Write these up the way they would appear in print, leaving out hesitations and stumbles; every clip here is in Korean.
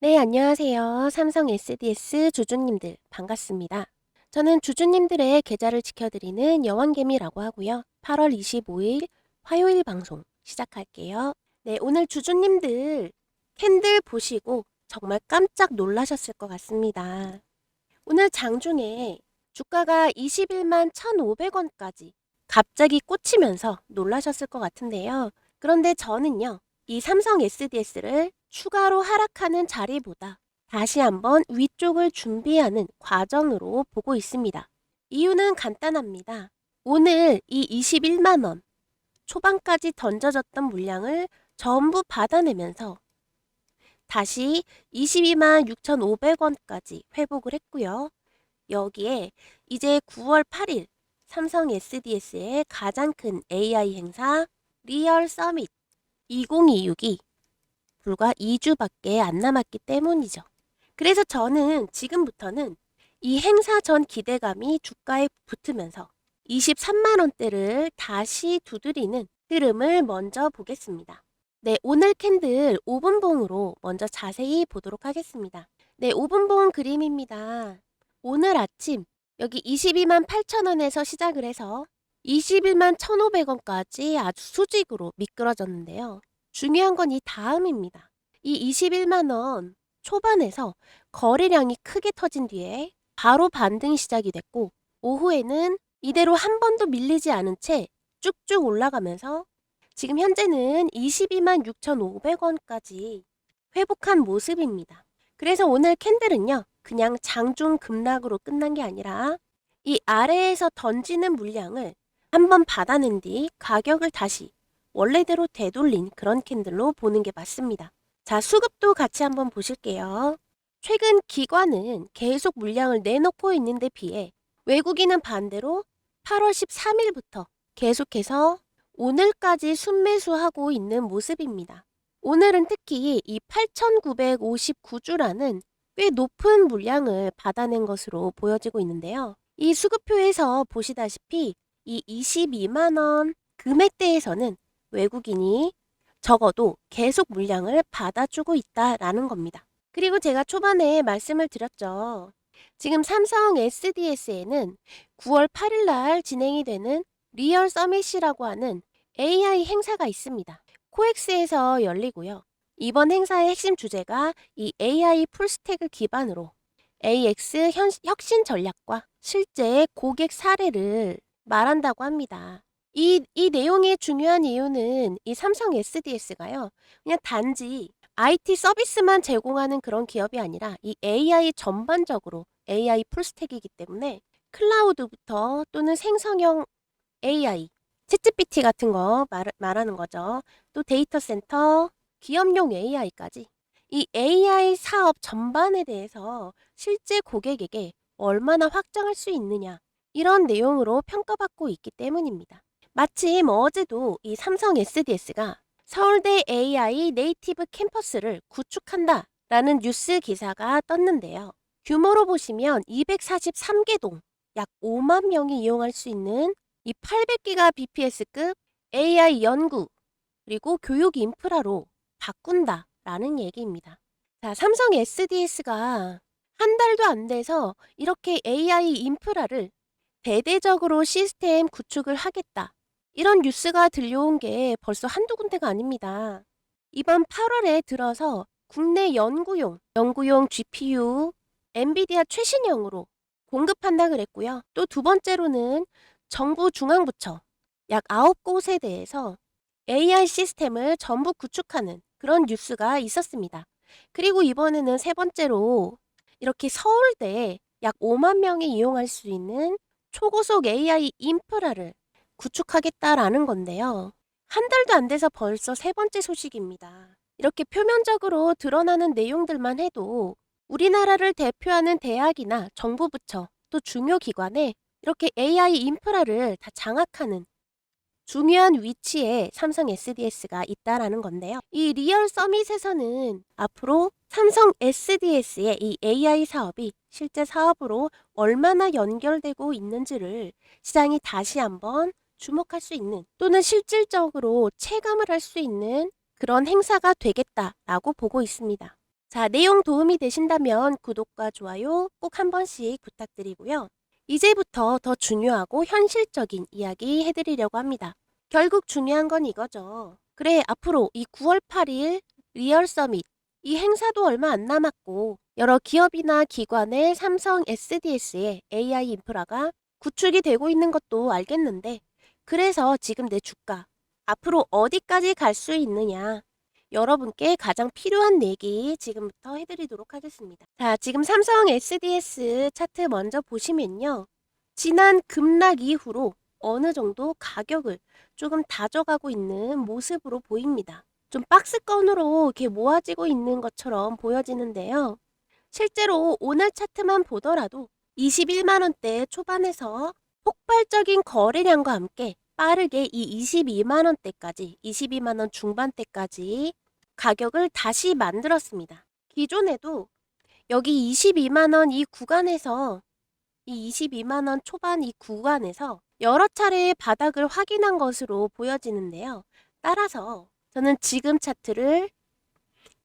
네, 안녕하세요. 삼성 SDS 주주님들 반갑습니다. 저는 주주님들의 계좌를 지켜드리는 여왕개미라고 하고요. 8월 25일 화요일 방송 시작할게요. 네, 오늘 주주님들 캔들 보시고 정말 깜짝 놀라셨을 것 같습니다. 오늘 장중에 주가가 21만 1,500원까지 갑자기 꽂히면서 놀라셨을 것 같은데요. 그런데 저는요, 이 삼성 SDS를 추가로 하락하는 자리보다 다시 한번 위쪽을 준비하는 과정으로 보고 있습니다. 이유는 간단합니다. 오늘 이 21만 원 초반까지 던져졌던 물량을 전부 받아내면서 다시 22만 6,500원까지 회복을 했고요. 여기에 이제 9월 8일 삼성 SDS의 가장 큰 AI 행사 리얼 서밋 2026이 불과 2주밖에 안 남았기 때문이죠. 그래서 저는 지금부터는 이 행사 전 기대감이 주가에 붙으면서 23만 원대를 다시 두드리는 흐름을 먼저 보겠습니다. 네, 오늘 캔들 5분봉으로 먼저 자세히 보도록 하겠습니다. 네, 5분봉 그림입니다. 오늘 아침 여기 22만 8천 원에서 시작을 해서 21만 1,500원까지 아주 수직으로 미끄러졌는데요. 중요한 건 이 다음입니다. 이 21만 원 초반에서 거래량이 크게 터진 뒤에 바로 반등이 시작이 됐고 오후에는 이대로 한 번도 밀리지 않은 채 쭉쭉 올라가면서 지금 현재는 22만 6,500원까지 회복한 모습입니다. 그래서 오늘 캔들은요, 그냥 장중 급락으로 끝난 게 아니라 이 아래에서 던지는 물량을 한번 받아낸 뒤 가격을 다시 원래대로 되돌린 그런 캔들로 보는 게 맞습니다. 자, 수급도 같이 한번 보실게요. 최근 기관은 계속 물량을 내놓고 있는데 비해 외국인은 반대로 8월 13일부터 계속해서 오늘까지 순매수하고 있는 모습입니다. 오늘은 특히 이 8,959주라는 꽤 높은 물량을 받아낸 것으로 보여지고 있는데요. 이 수급표에서 보시다시피 이 22만 원 금액대에서는 외국인이 적어도 계속 물량을 받아주고 있다라는 겁니다. 그리고 제가 초반에 말씀을 드렸죠. 지금 삼성 SDS에는 9월 8일 날 진행이 되는 리얼 서밋이라고 하는 AI 행사가 있습니다. 코엑스에서 열리고요. 이번 행사의 핵심 주제가 이 AI 풀스택을 기반으로 AX 혁신 전략과 실제 고객 사례를 말한다고 합니다. 이 내용의 중요한 이유는 이 삼성 SDS가요. 그냥 단지 IT 서비스만 제공하는 그런 기업이 아니라 이 AI 전반적으로 AI 풀스택이기 때문에 클라우드부터 또는 생성형 AI, 챗GPT 같은 거 말하는 거죠. 또 데이터 센터, 기업용 AI까지 이 AI 사업 전반에 대해서 실제 고객에게 얼마나 확장할 수 있느냐 이런 내용으로 평가받고 있기 때문입니다. 마침 어제도 이 삼성 SDS가 서울대 AI 네이티브 캠퍼스를 구축한다 라는 뉴스 기사가 떴는데요. 규모로 보시면 243개 동, 약 5만 명이 이용할 수 있는 이 800기가 bps급 AI 연구 그리고 교육 인프라로 바꾼다라는 얘기입니다. 자, 삼성 SDS가 한 달도 안 돼서 이렇게 AI 인프라를 대대적으로 시스템 구축을 하겠다. 이런 뉴스가 들려온 게 벌써 한두 군데가 아닙니다. 이번 8월에 들어서 국내 연구용 GPU, 엔비디아 최신형으로 공급한다 그랬고요. 또 두 번째로는 정부 중앙부처 약 9곳에 대해서 AI 시스템을 전부 구축하는 그런 뉴스가 있었습니다. 그리고 이번에는 세 번째로 이렇게 서울대에 약 5만 명이 이용할 수 있는 초고속 AI 인프라를 구축하겠다라는 건데요. 한 달도 안 돼서 벌써 세 번째 소식입니다. 이렇게 표면적으로 드러나는 내용들만 해도 우리나라를 대표하는 대학이나 정부 부처 또 중요 기관에 이렇게 AI 인프라를 다 장악하는 중요한 위치에 삼성 SDS가 있다라는 건데요. 이 리얼 서밋에서는 앞으로 삼성 SDS의 이 AI 사업이 실제 사업으로 얼마나 연결되고 있는지를 시장이 다시 한번 주목할 수 있는 또는 실질적으로 체감을 할 수 있는 그런 행사가 되겠다라고 보고 있습니다. 자, 내용 도움이 되신다면 구독과 좋아요 꼭 한 번씩 부탁드리고요. 이제부터 더 중요하고 현실적인 이야기 해드리려고 합니다. 결국 중요한 건 이거죠. 그래, 앞으로 이 9월 8일 리얼 서밋, 이 행사도 얼마 안 남았고 여러 기업이나 기관의 삼성 SDS의 AI 인프라가 구축이 되고 있는 것도 알겠는데, 그래서 지금 내 주가 앞으로 어디까지 갈 수 있느냐, 여러분께 가장 필요한 얘기 지금부터 해드리도록 하겠습니다. 자, 지금 삼성 SDS 차트 먼저 보시면요. 지난 급락 이후로 어느 정도 가격을 조금 다져가고 있는 모습으로 보입니다. 좀 박스권으로 이렇게 모아지고 있는 것처럼 보여지는데요. 실제로 오늘 차트만 보더라도 21만 원대 초반에서 폭발적인 거래량과 함께 빠르게 이 22만 원대까지, 22만 원 중반대까지 가격을 다시 만들었습니다. 기존에도 여기 22만 원 이 구간에서, 이 22만 원 초반 이 구간에서 여러 차례 바닥을 확인한 것으로 보여지는데요. 따라서 저는 지금 차트를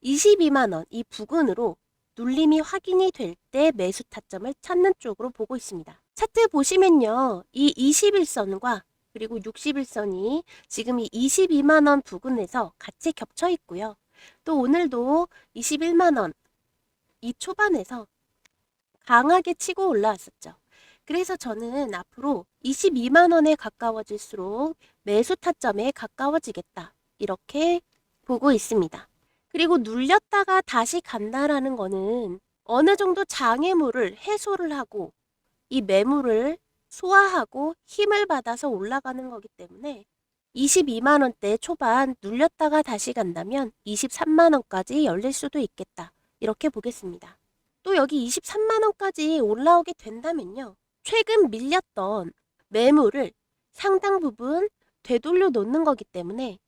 22만 원 이 부근으로 눌림이 확인이 될 때 매수 타점을 찾는 쪽으로 보고 있습니다. 차트 보시면요. 이 21선과 그리고 61선이 지금 이 22만 원 부근에서 같이 겹쳐 있고요. 또 오늘도 21만 원 이 초반에서 강하게 치고 올라왔었죠. 그래서 저는 앞으로 22만 원에 가까워질수록 매수 타점에 가까워지겠다, 이렇게 보고 있습니다. 그리고 눌렸다가 다시 간다라는 거는 어느 정도 장애물을 해소를 하고 이 매물을 소화하고 힘을 받아서 올라가는 거기 때문에 22만 원대 초반 눌렸다가 다시 간다면 23만 원까지 열릴 수도 있겠다, 이렇게 보겠습니다. 또 여기 23만 원까지 올라오게 된다면요. 최근 밀렸던 매물을 상당 부분 되돌려 놓는 거기 때문에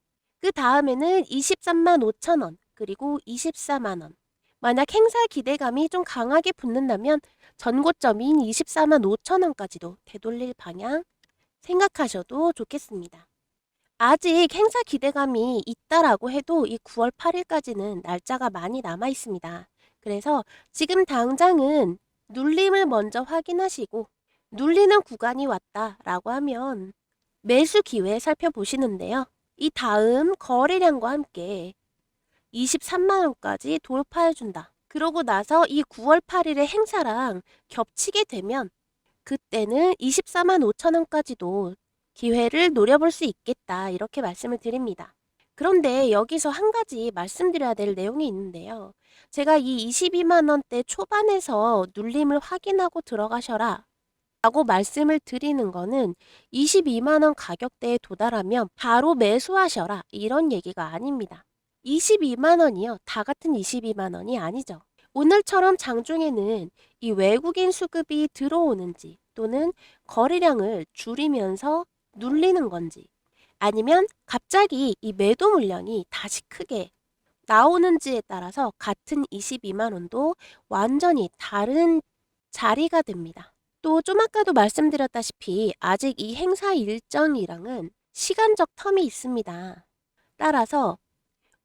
그 다음에는 23만 5천 원, 그리고 24만 원. 만약 행사 기대감이 좀 강하게 붙는다면 전고점인 24만 5천 원까지도 되돌릴 방향 생각하셔도 좋겠습니다. 아직 행사 기대감이 있다라고 해도 이 9월 8일까지는 날짜가 많이 남아 있습니다. 그래서 지금 당장은 눌림을 먼저 확인하시고, 눌리는 구간이 왔다라고 하면 매수 기회 살펴보시는데요. 이 다음 거래량과 함께 23만 원까지 돌파해준다. 그러고 나서 이 9월 8일의 행사랑 겹치게 되면 그때는 24만 5천 원까지도 기회를 노려볼 수 있겠다, 이렇게 말씀을 드립니다. 그런데 여기서 한 가지 말씀드려야 될 내용이 있는데요. 제가 이 22만 원대 초반에서 눌림을 확인하고 들어가셔라 라고 말씀을 드리는 거는 22만 원 가격대에 도달하면 바로 매수하셔라, 이런 얘기가 아닙니다. 22만 원이요. 다 같은 22만 원이 아니죠. 오늘처럼 장중에는 이 외국인 수급이 들어오는지, 또는 거래량을 줄이면서 눌리는 건지, 아니면 갑자기 이 매도 물량이 다시 크게 나오는지에 따라서 같은 22만 원도 완전히 다른 자리가 됩니다. 또 좀 아까도 말씀드렸다시피 아직 이 행사 일정이랑은 시간적 텀이 있습니다. 따라서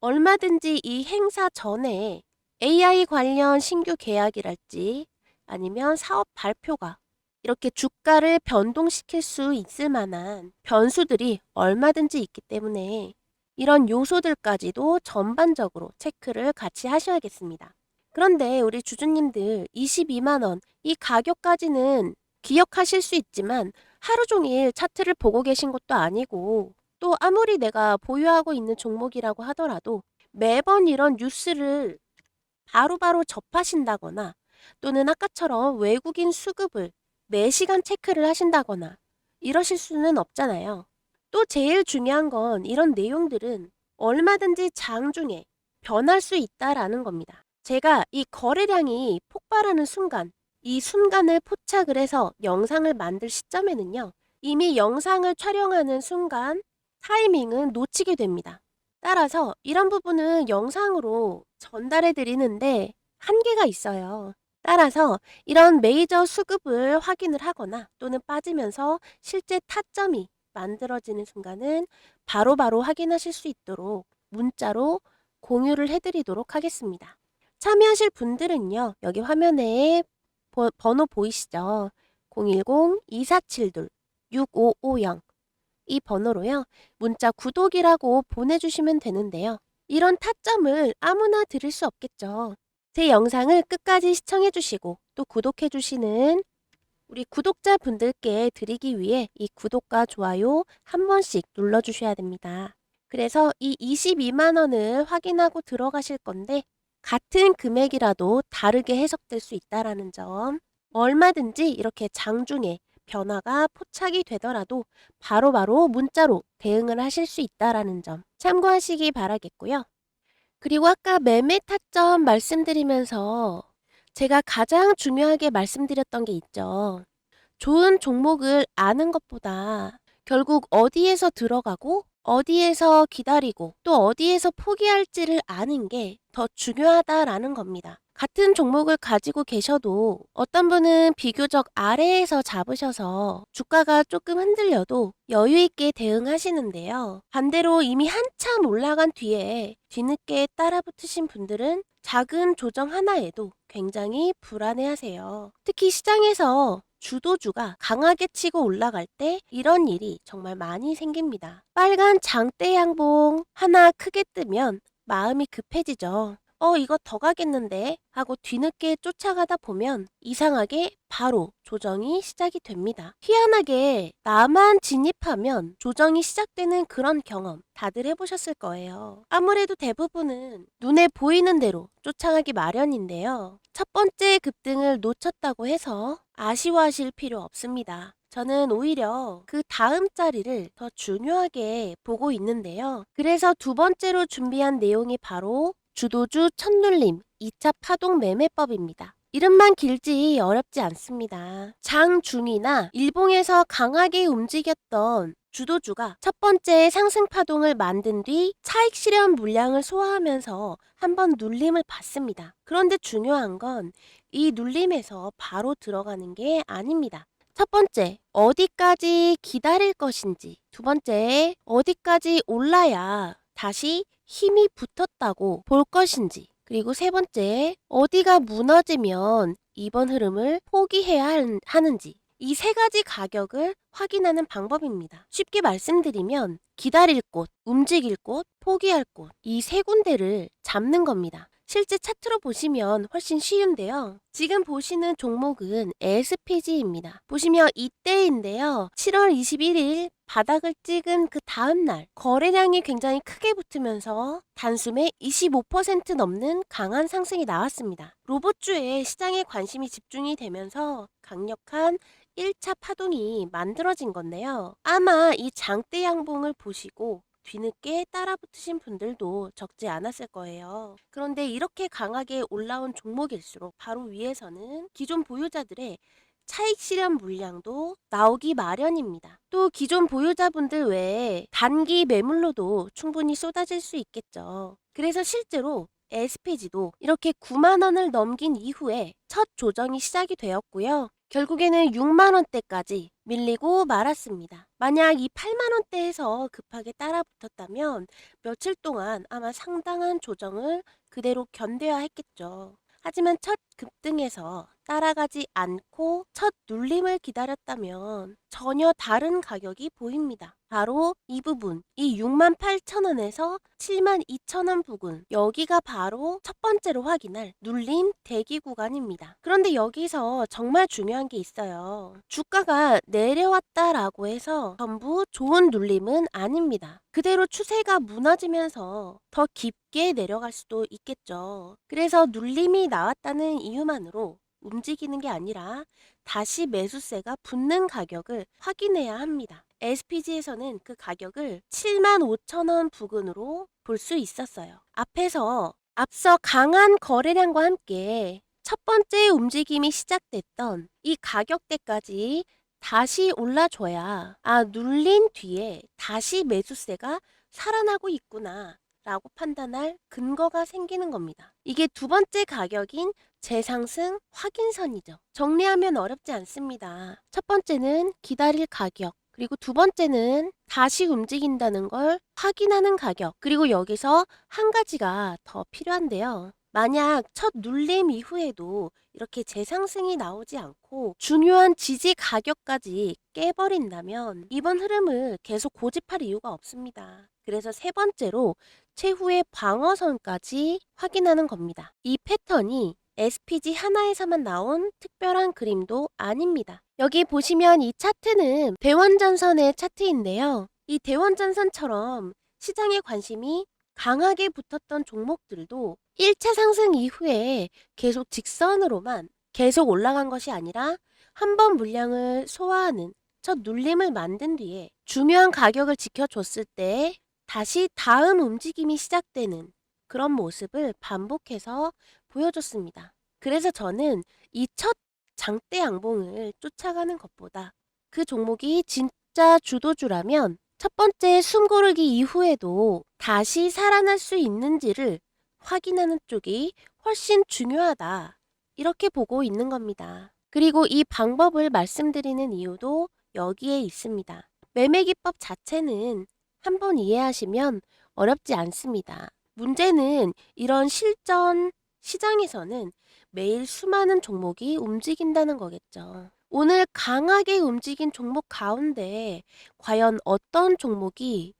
얼마든지 이 행사 전에 AI 관련 신규 계약이랄지 아니면 사업 발표가 이렇게 주가를 변동시킬 수 있을 만한 변수들이 얼마든지 있기 때문에 이런 요소들까지도 전반적으로 체크를 같이 하셔야겠습니다. 그런데 우리 주주님들 22만 원 이 가격까지는 기억하실 수 있지만 하루 종일 차트를 보고 계신 것도 아니고, 또 아무리 내가 보유하고 있는 종목이라고 하더라도 매번 이런 뉴스를 바로바로 접하신다거나, 또는 아까처럼 외국인 수급을 매시간 체크를 하신다거나 이러실 수는 없잖아요. 또 제일 중요한 건 이런 내용들은 얼마든지 장중에 변할 수 있다라는 겁니다. 제가 이 거래량이 폭발하는 순간, 이 순간을 포착을 해서 영상을 만들 시점에는요, 이미 영상을 촬영하는 순간 타이밍은 놓치게 됩니다. 따라서 이런 부분은 영상으로 전달해 드리는데 한계가 있어요. 따라서 이런 메이저 수급을 확인을 하거나 또는 빠지면서 실제 타점이 만들어지는 순간은 바로바로 확인하실 수 있도록 문자로 공유를 해드리도록 하겠습니다. 참여하실 분들은요, 여기 화면에 번호 보이시죠? 010-2472-6550 이 번호로요, 문자 구독이라고 보내주시면 되는데요. 이런 타점을 아무나 들을 수 없겠죠. 제 영상을 끝까지 시청해주시고 또 구독해주시는 우리 구독자분들께 드리기 위해 이 구독과 좋아요 한 번씩 눌러주셔야 됩니다. 그래서 이 22만 원을 확인하고 들어가실 건데 같은 금액이라도 다르게 해석될 수 있다는 점, 얼마든지 이렇게 장중에 변화가 포착이 되더라도 바로바로 문자로 대응을 하실 수 있다는 점 참고하시기 바라겠고요. 그리고 아까 매매 타점 말씀드리면서 제가 가장 중요하게 말씀드렸던 게 있죠. 좋은 종목을 아는 것보다 결국 어디에서 들어가고 어디에서 기다리고 또 어디에서 포기할지를 아는 게 더 중요하다라는 겁니다. 같은 종목을 가지고 계셔도 어떤 분은 비교적 아래에서 잡으셔서 주가가 조금 흔들려도 여유 있게 대응하시는데요. 반대로 이미 한참 올라간 뒤에 뒤늦게 따라붙으신 분들은 작은 조정 하나에도 굉장히 불안해하세요. 특히 시장에서 주도주가 강하게 치고 올라갈 때 이런 일이 정말 많이 생깁니다. 빨간 장대 양봉 하나 크게 뜨면 마음이 급해지죠. 이거 더 가겠는데 하고 뒤늦게 쫓아가다 보면 이상하게 바로 조정이 시작이 됩니다. 희한하게 나만 진입하면 조정이 시작되는 그런 경험 다들 해보셨을 거예요. 아무래도 대부분은 눈에 보이는 대로 쫓아가기 마련인데요. 첫 번째 급등을 놓쳤다고 해서 아쉬워하실 필요 없습니다. 저는 오히려 그 다음 자리를 더 중요하게 보고 있는데요. 그래서 두 번째로 준비한 내용이 바로 주도주 첫눌림 2차 파동 매매법입니다. 이름만 길지 어렵지 않습니다. 장중이나 일봉에서 강하게 움직였던 주도주가 첫 번째 상승 파동을 만든 뒤 차익 실현 물량을 소화하면서 한번 눌림을 받습니다. 그런데 중요한 건 이 눌림에서 바로 들어가는 게 아닙니다. 첫 번째, 어디까지 기다릴 것인지. 두 번째, 어디까지 올라야 다시 힘이 붙었다고 볼 것인지. 그리고 세 번째, 어디가 무너지면 이번 흐름을 포기해야 하는지. 이 세 가지 가격을 확인하는 방법입니다. 쉽게 말씀드리면 기다릴 곳, 움직일 곳, 포기할 곳, 이 세 군데를 잡는 겁니다. 실제 차트로 보시면 훨씬 쉬운데요. 지금 보시는 종목은 SPG입니다. 보시면 이때인데요. 7월 21일 바닥을 찍은 그 다음날 거래량이 굉장히 크게 붙으면서 단숨에 25% 넘는 강한 상승이 나왔습니다. 로봇주에 시장에 관심이 집중이 되면서 강력한 1차 파동이 만들어진 건데요. 아마 이 장대 양봉을 보시고 뒤늦게 따라붙으신 분들도 적지 않았을 거예요. 그런데 이렇게 강하게 올라온 종목일수록 바로 위에서는 기존 보유자들의 차익 실현 물량도 나오기 마련입니다. 또 기존 보유자분들 외에 단기 매물로도 충분히 쏟아질 수 있겠죠. 그래서 실제로 SPG도 이렇게 9만 원을 넘긴 이후에 첫 조정이 시작이 되었고요. 결국에는 6만 원대까지 밀리고 말았습니다. 만약 이 8만 원대에서 급하게 따라붙었다면 며칠 동안 아마 상당한 조정을 그대로 견뎌야 했겠죠. 하지만 첫 급등에서 따라가지 않고 첫 눌림을 기다렸다면 전혀 다른 가격이 보입니다. 바로 이 부분, 이 68,000원에서 72,000원 부근, 여기가 바로 첫 번째로 확인할 눌림 대기 구간입니다. 그런데 여기서 정말 중요한 게 있어요. 주가가 내려왔다라고 해서 전부 좋은 눌림은 아닙니다. 그대로 추세가 무너지면서 더 깊게 내려갈 수도 있겠죠. 그래서 눌림이 나왔다는 이유만으로 움직이는 게 아니라 다시 매수세가 붙는 가격을 확인해야 합니다. SPG에서는 그 가격을 75,000원 부근으로 볼 수 있었어요. 앞서 강한 거래량과 함께 첫 번째 움직임이 시작됐던 이 가격대까지 다시 올라줘야 눌린 뒤에 다시 매수세가 살아나고 있구나 라고 판단할 근거가 생기는 겁니다. 이게 두 번째 가격인 재상승 확인선이죠. 정리하면 어렵지 않습니다. 첫 번째는 기다릴 가격, 그리고 두 번째는 다시 움직인다는 걸 확인하는 가격, 그리고 여기서 한 가지가 더 필요한데요. 만약 첫 눌림 이후에도 이렇게 재상승이 나오지 않고 중요한 지지 가격까지 깨버린다면 이번 흐름을 계속 고집할 이유가 없습니다. 그래서 세 번째로 최후의 방어선까지 확인하는 겁니다. 이 패턴이 SPG 하나에서만 나온 특별한 그림도 아닙니다. 여기 보시면 이 차트는 대원전선의 차트인데요. 이 대원전선처럼 시장의 관심이 강하게 붙었던 종목들도 1차 상승 이후에 계속 직선으로만 계속 올라간 것이 아니라 한 번 물량을 소화하는 첫 눌림을 만든 뒤에 중요한 가격을 지켜줬을 때 다시 다음 움직임이 시작되는 그런 모습을 반복해서 보여줬습니다. 그래서 저는 이 첫 장대 양봉을 쫓아가는 것보다 그 종목이 진짜 주도주라면 첫 번째 숨고르기 이후에도 다시 살아날 수 있는지를 확인하는 쪽이 훨씬 중요하다. 이렇게 보고 있는 겁니다. 그리고 이 방법을 말씀드리는 이유도 여기에 있습니다. 매매 기법 자체는 한번 이해하시면 어렵지 않습니다. 문제는 이런 실전 시장에서는 매일 수많은 종목이 움직인다는 거겠죠. 오늘 강하게 움직인 종목 가운데 과연 어떤 종목이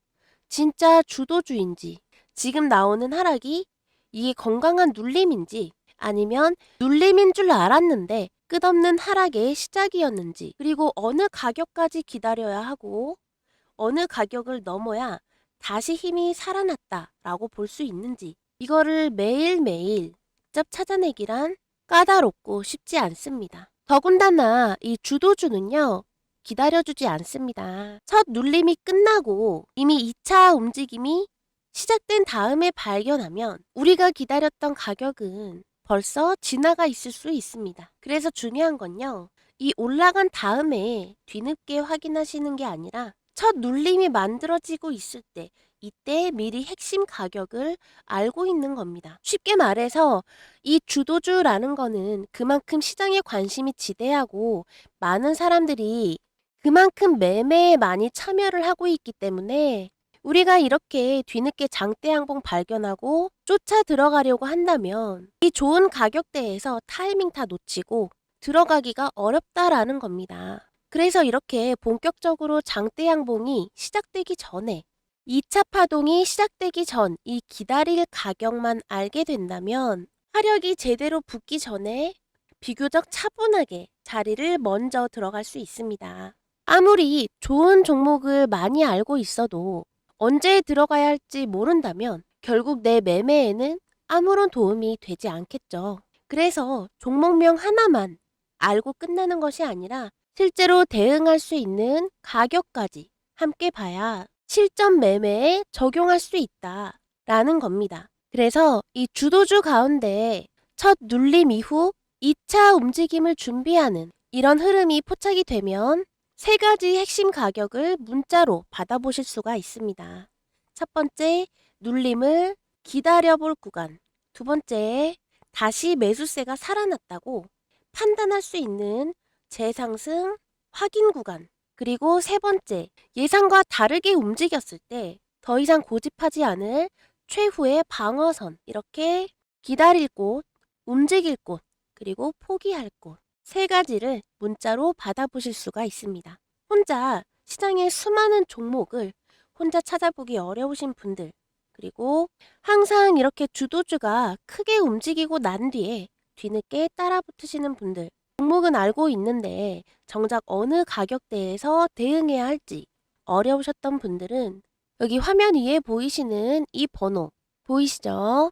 진짜 주도주인지, 지금 나오는 하락이 이게 건강한 눌림인지 아니면 눌림인 줄 알았는데 끝없는 하락의 시작이었는지, 그리고 어느 가격까지 기다려야 하고 어느 가격을 넘어야 다시 힘이 살아났다라고 볼 수 있는지, 이거를 매일매일 직접 찾아내기란 까다롭고 쉽지 않습니다. 더군다나 이 주도주는요, 기다려주지 않습니다. 첫 눌림이 끝나고 이미 2차 움직임이 시작된 다음에 발견하면 우리가 기다렸던 가격은 벌써 지나가 있을 수 있습니다. 그래서 중요한 건요, 이 올라간 다음에 뒤늦게 확인하시는 게 아니라 첫 눌림이 만들어지고 있을 때 이때 미리 핵심 가격을 알고 있는 겁니다. 쉽게 말해서 이 주도주라는 거는 그만큼 시장에 관심이 지대하고 많은 사람들이 그만큼 매매에 많이 참여를 하고 있기 때문에 우리가 이렇게 뒤늦게 장대 양봉 발견하고 쫓아 들어가려고 한다면 이 좋은 가격대에서 타이밍 다 놓치고 들어가기가 어렵다라는 겁니다. 그래서 이렇게 본격적으로 장대 양봉이 시작되기 전에 2차 파동이 시작되기 전 이 기다릴 가격만 알게 된다면 화력이 제대로 붙기 전에 비교적 차분하게 자리를 먼저 들어갈 수 있습니다. 아무리 좋은 종목을 많이 알고 있어도 언제 들어가야 할지 모른다면 결국 내 매매에는 아무런 도움이 되지 않겠죠. 그래서 종목명 하나만 알고 끝나는 것이 아니라 실제로 대응할 수 있는 가격까지 함께 봐야 실전 매매에 적용할 수 있다라는 겁니다. 그래서 이 주도주 가운데 첫 눌림 이후 2차 움직임을 준비하는 이런 흐름이 포착이 되면 세 가지 핵심 가격을 문자로 받아보실 수가 있습니다. 첫 번째, 눌림을 기다려볼 구간. 두 번째, 다시 매수세가 살아났다고 판단할 수 있는 재상승 확인 구간. 그리고 세 번째, 예상과 다르게 움직였을 때 더 이상 고집하지 않을 최후의 방어선. 이렇게 기다릴 곳, 움직일 곳, 그리고 포기할 곳. 세 가지를 문자로 받아보실 수가 있습니다. 혼자 시장의 수많은 종목을 혼자 찾아보기 어려우신 분들, 그리고 항상 이렇게 주도주가 크게 움직이고 난 뒤에 뒤늦게 따라 붙으시는 분들, 종목은 알고 있는데 정작 어느 가격대에서 대응해야 할지 어려우셨던 분들은 여기 화면 위에 보이시는 이 번호 보이시죠?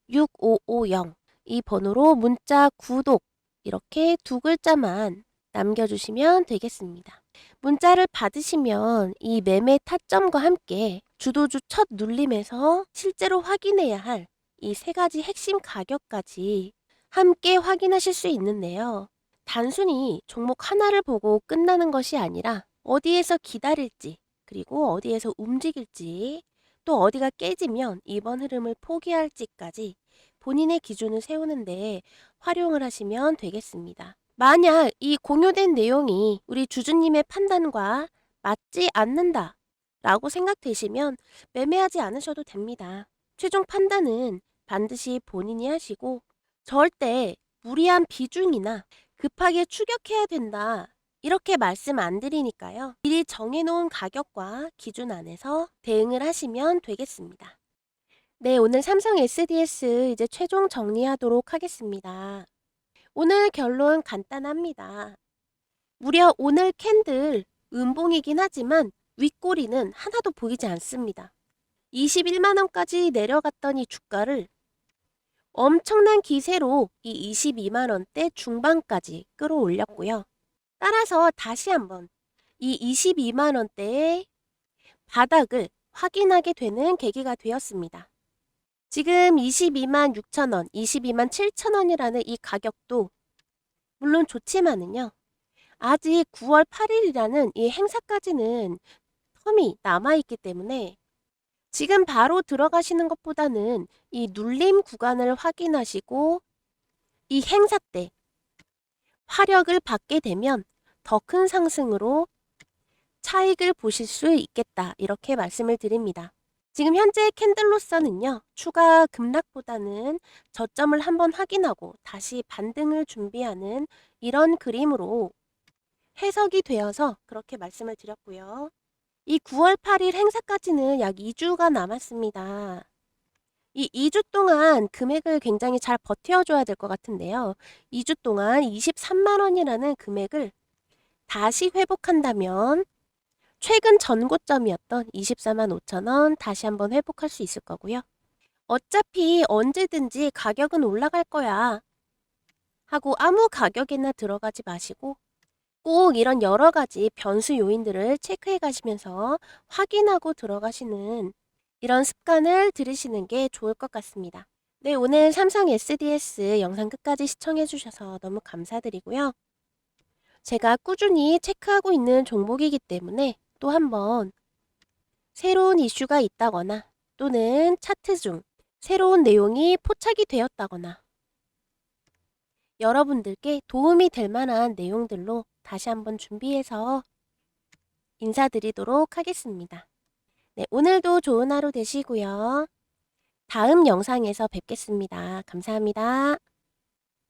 010-2472-6550 이 번호로 문자 구독 이렇게 두 글자만 남겨주시면 되겠습니다. 문자를 받으시면 이 매매 타점과 함께 주도주 첫 눌림에서 실제로 확인해야 할 이 세 가지 핵심 가격까지 함께 확인하실 수 있는데요. 단순히 종목 하나를 보고 끝나는 것이 아니라 어디에서 기다릴지, 그리고 어디에서 움직일지, 또 어디가 깨지면 이번 흐름을 포기할지까지 본인의 기준을 세우는데 활용을 하시면 되겠습니다. 만약 이 공유된 내용이 우리 주주님의 판단과 맞지 않는다 라고 생각되시면 매매하지 않으셔도 됩니다. 최종 판단은 반드시 본인이 하시고 절대 무리한 비중이나 급하게 추격해야 된다. 이렇게 말씀 안 드리니까요. 미리 정해놓은 가격과 기준 안에서 대응을 하시면 되겠습니다. 네, 오늘 삼성 SDS 이제 최종 정리하도록 하겠습니다. 오늘 결론 간단합니다. 무려 오늘 캔들 음봉이긴 하지만 윗꼬리는 하나도 보이지 않습니다. 21만원까지 내려갔던 이 주가를 엄청난 기세로 이 22만원대 중반까지 끌어올렸고요. 따라서 다시 한번 이 22만원대의 바닥을 확인하게 되는 계기가 되었습니다. 지금 22만 6천원, 22만 7천원이라는 이 가격도 물론 좋지만은요. 아직 9월 8일이라는 이 행사까지는 텀이 남아있기 때문에 지금 바로 들어가시는 것보다는 이 눌림 구간을 확인하시고 이 행사 때 화력을 받게 되면 더 큰 상승으로 차익을 보실 수 있겠다. 이렇게 말씀을 드립니다. 지금 현재 캔들로서는요. 추가 급락보다는 저점을 한번 확인하고 다시 반등을 준비하는 이런 그림으로 해석이 되어서 그렇게 말씀을 드렸고요. 이 9월 8일 행사까지는 약 2주가 남았습니다. 이 2주 동안 금액을 굉장히 잘 버텨줘야 될 것 같은데요. 2주 동안 23만원이라는 금액을 다시 회복한다면 최근 전고점이었던 24만 5천원 다시 한번 회복할 수 있을 거고요. 어차피 언제든지 가격은 올라갈 거야 하고 아무 가격에나 들어가지 마시고 꼭 이런 여러 가지 변수 요인들을 체크해 가시면서 확인하고 들어가시는 이런 습관을 들이시는 게 좋을 것 같습니다. 네, 오늘 삼성 SDS 영상 끝까지 시청해 주셔서 너무 감사드리고요. 제가 꾸준히 체크하고 있는 종목이기 때문에 또 한번 새로운 이슈가 있다거나 또는 차트 중 새로운 내용이 포착이 되었다거나 여러분들께 도움이 될 만한 내용들로 다시 한번 준비해서 인사드리도록 하겠습니다. 네, 오늘도 좋은 하루 되시고요. 다음 영상에서 뵙겠습니다. 감사합니다.